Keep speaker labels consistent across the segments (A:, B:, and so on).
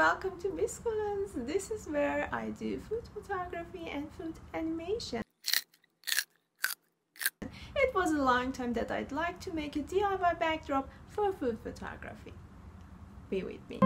A: welcome to Biscuits. This is where I do food photography and food animation. It was a long time that I'd like to make a DIY backdrop for food photography. Be with me.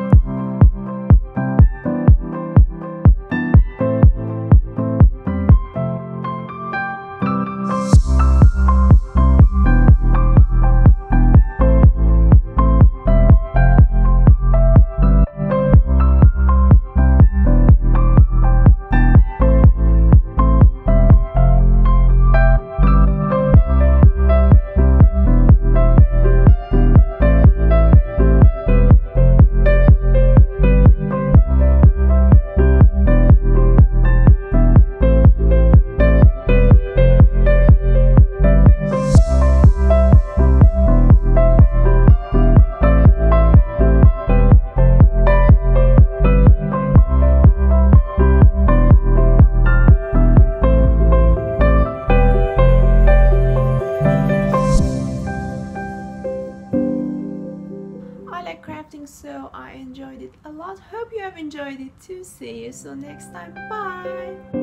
A: Crafting, so I enjoyed it a lot. Hope you have enjoyed it too. See you soon next time. Bye.